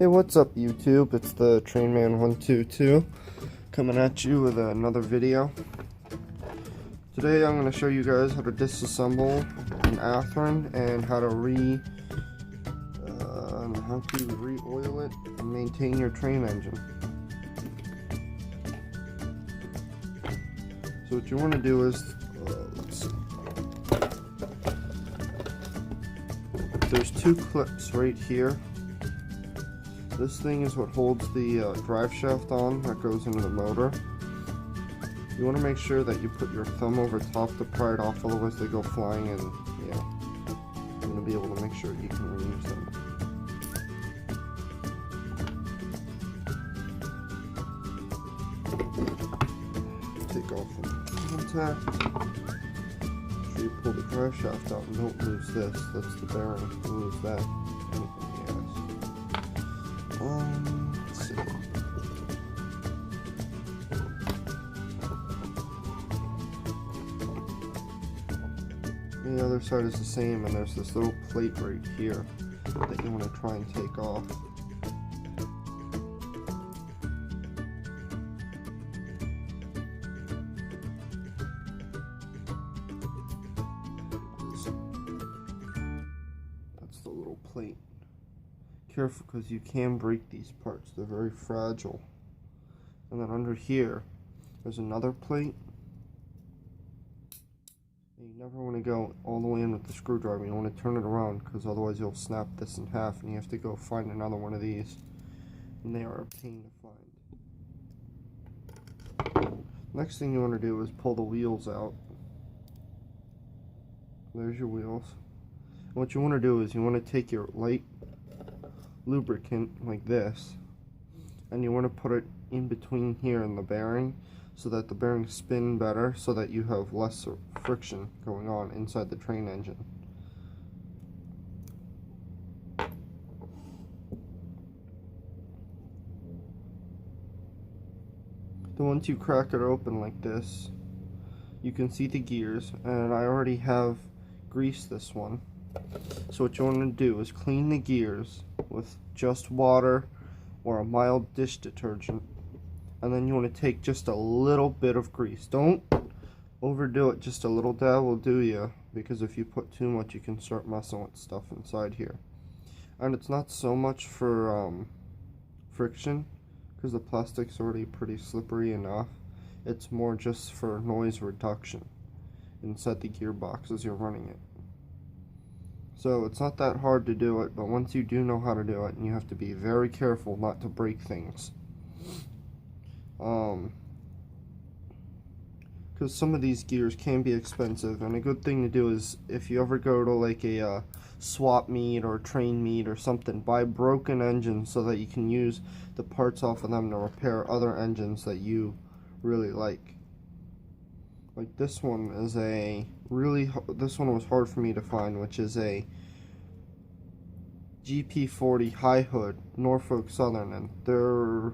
Hey, what's up YouTube? It's the Trainman122 coming at you with another video. Today I'm going to show you guys how to disassemble an Athearn and how to re-oil it and maintain your train engine. So what you want to do is, let's see. There's two clips right here. This thing is what holds the drive shaft on that goes into the motor. You want to make sure that you put your thumb over top to pry it off, otherwise they go flying, and yeah, you want to be able to make sure you can reuse them. Take off the contact. Make sure you pull the drive shaft out and don't lose this. That's the bearing. If you lose that, anything else. Let's see. The other side is the same, and there's this little plate right here that you want to try and take off. That's the little plate. Careful, because you can break these parts. They're very fragile. And then under here there's another plate. And you never want to go all the way in with the screwdriver. You want to turn it around, because otherwise you'll snap this in half and you have to go find another one of these, and they are a pain to find. Next thing you want to do is pull the wheels out. There's your wheels. And what you want to do is you want to take your light lubricant like this, and you want to put it in between here in the bearing so that the bearings spin better, so that you have less friction going on inside the train engine. Then once you crack it open like this, you can see the gears, and I already have greased this one. So what you want to do is clean the gears with just water or a mild dish detergent, and then you want to take just a little bit of grease. Don't overdo it, just a little dab will do you, because if you put too much you can start messing with stuff inside here. And it's not so much for friction, because the plastic's already pretty slippery enough. It's more just for noise reduction inside the gearbox as you're running it. So it's not that hard to do it, but once you do know how to do it, and you have to be very careful not to break things. Because some of these gears can be expensive, and a good thing to do is, if you ever go to like a swap meet or train meet or something, buy broken engines so that you can use the parts off of them to repair other engines that you really like. Like this one is this one was hard for me to find, which is a GP40 high hood Norfolk Southern, and they're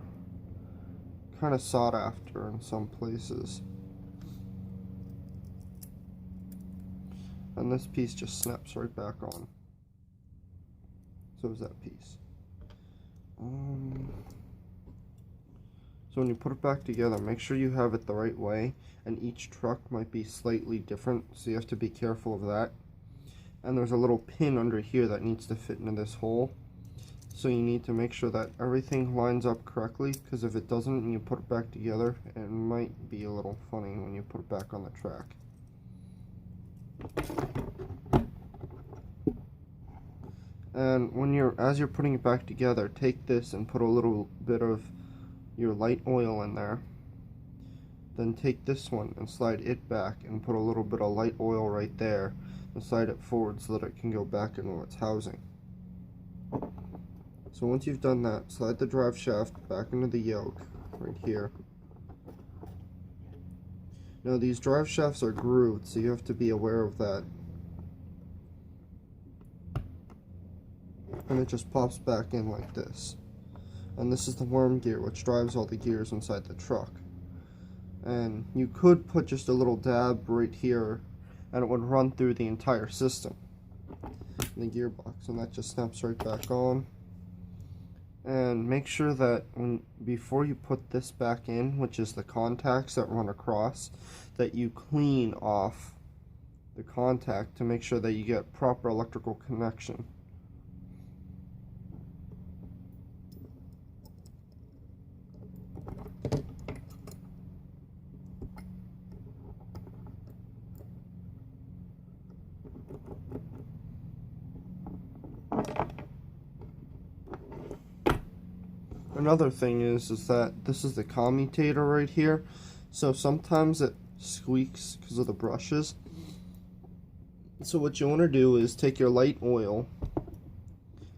kind of sought after in some places. And this piece just snaps right back on. So is that piece. So when you put it back together, make sure you have it the right way, and each truck might be slightly different, so you have to be careful of that. And there's a little pin under here that needs to fit into this hole, so you need to make sure that everything lines up correctly, because if it doesn't and you put it back together, it might be a little funny when you put it back on the track. And as you're putting it back together, take this and put a little bit of your light oil in there. Then take this one and slide it back and put a little bit of light oil right there and slide it forward so that it can go back into its housing. So once you've done that, slide the drive shaft back into the yoke right here. Now these drive shafts are grooved, so you have to be aware of that. And it just pops back in like this. And this is the worm gear, which drives all the gears inside the truck. And you could put just a little dab right here, and it would run through the entire system in the gearbox, and that just snaps right back on. And make sure that before you put this back in, which is the contacts that run across, that you clean off the contact to make sure that you get proper electrical connection. Another thing is that this is the commutator right here, so sometimes it squeaks because of the brushes. So what you want to do is take your light oil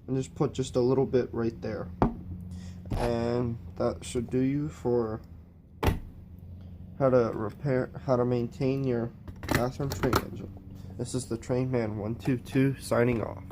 and just put just a little bit right there, and that should do you for how to maintain your bathroom train engine. This is the Trainman 122 signing off.